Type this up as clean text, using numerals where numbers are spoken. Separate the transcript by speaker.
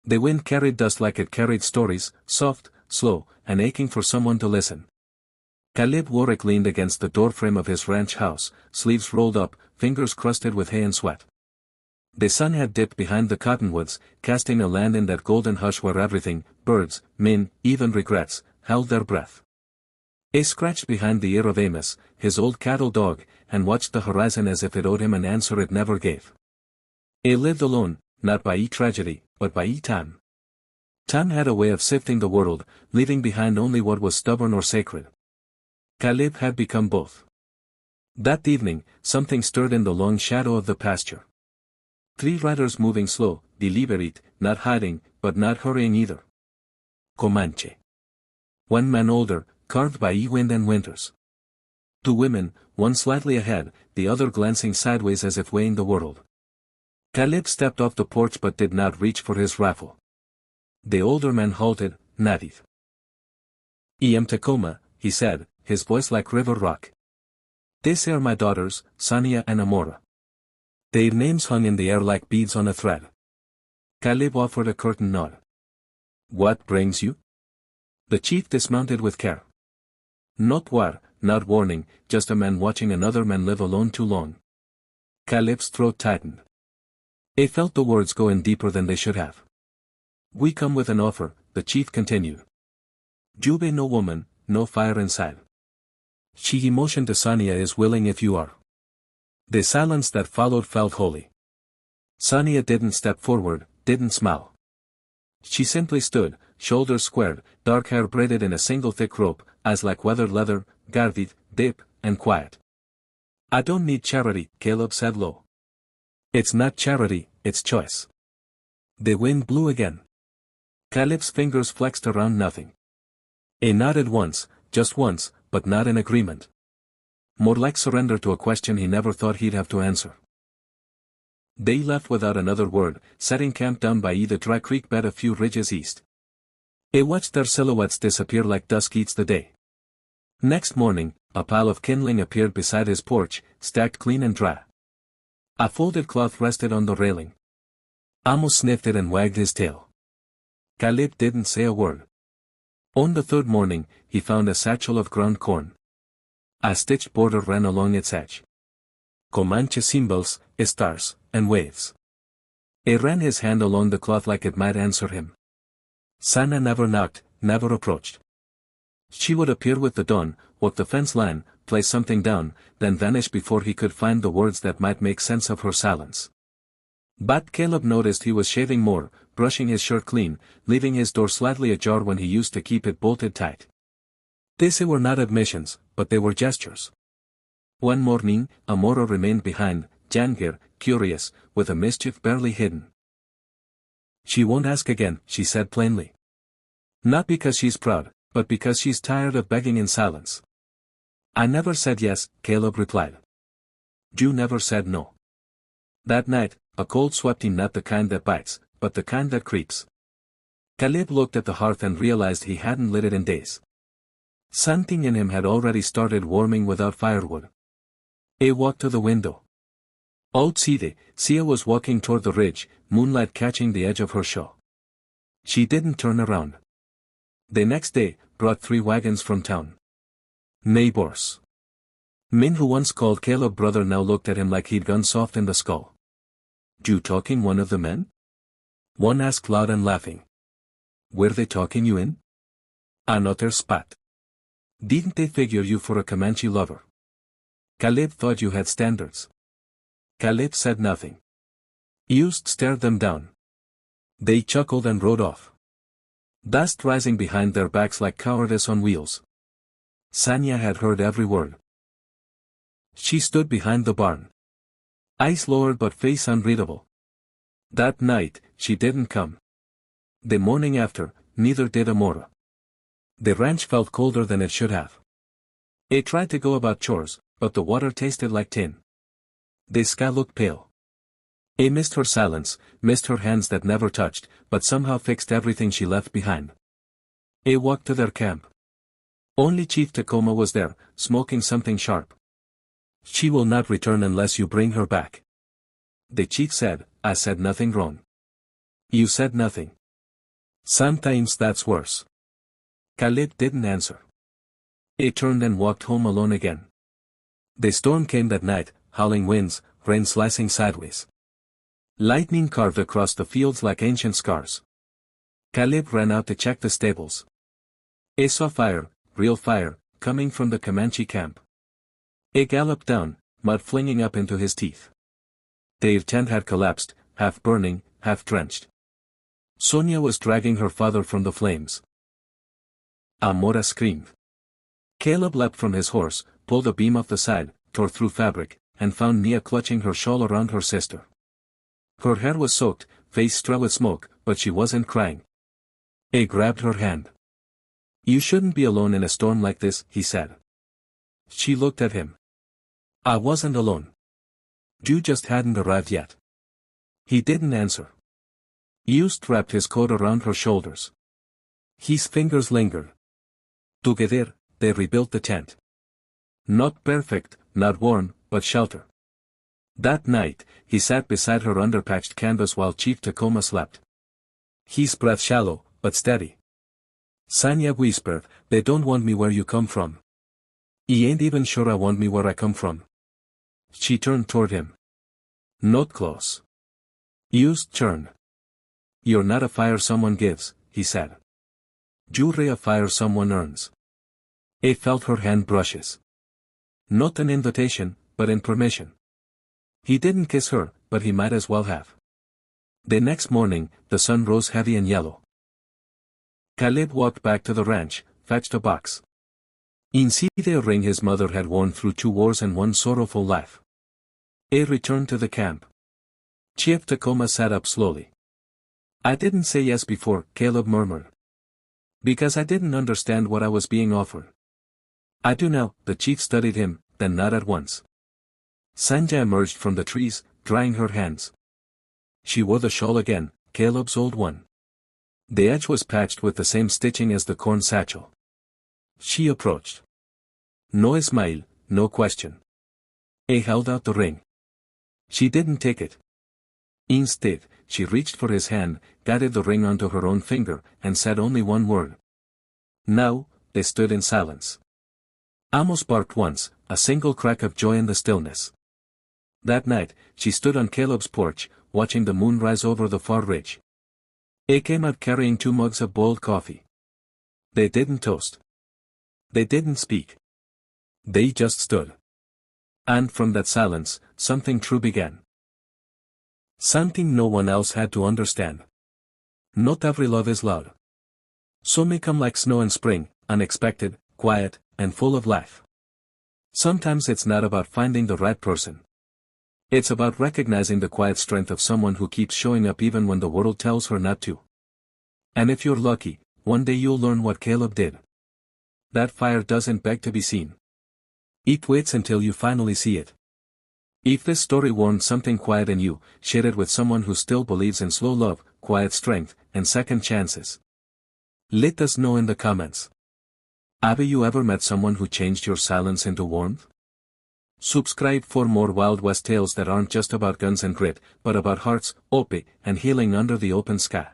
Speaker 1: The wind carried dust like it carried stories, soft, slow, and aching for someone to listen. Caleb Warwick leaned against the doorframe of his ranch house, sleeves rolled up, fingers crusted with hay and sweat. The sun had dipped behind the cottonwoods, casting a land in that golden hush where everything, birds, men, even regrets, held their breath. He scratched behind the ear of Amos, his old cattle dog, and watched the horizon as if it owed him an answer it never gave. He lived alone, not by tragedy, but by time. Time had a way of sifting the world, leaving behind only what was stubborn or sacred. Caleb had become both. That evening, something stirred in the long shadow of the pasture. 3 riders moving slow, deliberate, not hiding, but not hurrying either. Comanche. 1 man older, carved by wind and winters. 2 women, one slightly ahead, the other glancing sideways as if weighing the world. Caleb stepped off the porch but did not reach for his rifle. The older man halted, native. "I am Tacoma," he said, his voice like river rock. "These are my daughters, Sania and Amora." Their names hung in the air like beads on a thread. Caleb offered a curt nod. "What brings you?" The chief dismounted with care. Not war, not warning, just a man watching another man live alone too long. Caleb's throat tightened. He felt the words go in deeper than they should have. "We come with an offer," the chief continued. "You be no woman, no fire inside. She motioned to Sania is willing if you are." The silence that followed felt holy. Sania didn't step forward, didn't smile. She simply stood, shoulders squared, dark hair braided in a single thick rope, eyes like weathered leather, guarded, deep, and quiet. "I don't need charity," Caleb said low. "It's not charity, it's choice." The wind blew again. Caleb's fingers flexed around nothing. He nodded once, just once, but not in agreement. More like surrender to a question he never thought he'd have to answer. They left without another word, setting camp down by the dry creek bed a few ridges east. He watched their silhouettes disappear like dusk eats the day. Next morning, a pile of kindling appeared beside his porch, stacked clean and dry. A folded cloth rested on the railing. Amos sniffed it and wagged his tail. Caleb didn't say a word. On the 3rd morning, he found a satchel of ground corn. A stitched border ran along its edge. Comanche symbols, stars, and waves. He ran his hand along the cloth like it might answer him. Sana never knocked, never approached. She would appear with the dawn, walk the fence line, place something down, then vanish before he could find the words that might make sense of her silence. But Caleb noticed he was shaving more, brushing his shirt clean, leaving his door slightly ajar when he used to keep it bolted tight. These were not admissions, but they were gestures. One morning, Amora remained behind, younger, curious, with a mischief barely hidden. "She won't ask again," she said plainly. "Not because she's proud, but because she's tired of begging in silence." "I never said yes," Caleb replied. "You never said no." That night, a cold swept in, not the kind that bites, but the kind that creeps. Caleb looked at the hearth and realized he hadn't lit it in days. Something in him had already started warming without firewood. He walked to the window. Outside, Sia was walking toward the ridge, moonlight catching the edge of her shawl. She didn't turn around. The next day, brought 3 wagons from town. Neighbors. Men who once called Caleb brother now looked at him like he'd gone soft in the skull. "You talking one of the men?" One asked loud and laughing. "Were they talking you in?" Another spat. "Didn't they figure you for a Comanche lover?" "Caleb thought you had standards." Caleb said nothing. Used stared them down. They chuckled and rode off. Dust rising behind their backs like cowardice on wheels. Sanya had heard every word. She stood behind the barn. Eyes lowered but face unreadable. That night, she didn't come. The morning after, neither did Amora. The ranch felt colder than it should have. He tried to go about chores, but the water tasted like tin. The sky looked pale. He missed her silence, missed her hands that never touched, but somehow fixed everything she left behind. He walked to their camp. Only Chief Tacoma was there, smoking something sharp. "She will not return unless you bring her back." The chief said, "I said nothing wrong." "You said nothing." Sometimes that's worse. Caleb didn't answer. He turned and walked home alone again. The storm came that night, howling winds, rain slicing sideways. Lightning carved across the fields like ancient scars. Caleb ran out to check the stables. He saw fire, real fire, coming from the Comanche camp. He galloped down, mud flinging up into his teeth. Their tent had collapsed, half burning, half drenched. Sonia was dragging her father from the flames. Amora screamed. Caleb leapt from his horse, pulled a beam off the side, tore through fabric, and found Mia clutching her shawl around her sister. Her hair was soaked, face strewn with smoke, but she wasn't crying. He grabbed her hand. "You shouldn't be alone in a storm like this," he said. She looked at him. "I wasn't alone. You just hadn't arrived yet." He didn't answer. Just wrapped his coat around her shoulders. His fingers lingered. Together, they rebuilt the tent. Not perfect, not warm, but shelter. That night, he sat beside her under patched canvas while Chief Tacoma slept. His breath shallow, but steady. Sanya whispered, "They don't want me where you come from. He ain't even sure I want me where I come from." She turned toward him. "Not close. Just turn. You're not a fire someone gives," he said. "You're a fire someone earns." He felt her hand brushes. Not an invitation, but in permission. He didn't kiss her, but he might as well have. The next morning, the sun rose heavy and yellow. Caleb walked back to the ranch, fetched a box. Inside a ring his mother had worn through 2 wars and 1 sorrowful life. He returned to the camp. Chief Tacoma sat up slowly. "I didn't say yes before," Caleb murmured. "Because I didn't understand what I was being offered. I do now." The chief studied him, then not at once. Sanja emerged from the trees, drying her hands. She wore the shawl again, Caleb's old one. The edge was patched with the same stitching as the corn satchel. She approached. No smile, no question. He held out the ring. She didn't take it. Instead, she reached for his hand, guided the ring onto her own finger, and said only one word. Now, they stood in silence. Amos barked once, a single crack of joy in the stillness. That night, she stood on Caleb's porch, watching the moon rise over the far ridge. He came out carrying 2 mugs of boiled coffee. They didn't toast. They didn't speak. They just stood. And from that silence, something true began. Something no one else had to understand. Not every love is loud. Some may come like snow in spring, unexpected, quiet, and full of life. Sometimes it's not about finding the right person. It's about recognizing the quiet strength of someone who keeps showing up even when the world tells her not to. And if you're lucky, one day you'll learn what Caleb did. That fire doesn't beg to be seen. It waits until you finally see it. If this story warned something quiet in you, share it with someone who still believes in slow love, quiet strength, and second chances. Let us know in the comments. Have you ever met someone who changed your silence into warmth? Subscribe for more Wild West tales that aren't just about guns and grit, but about hearts, open, and healing under the open sky.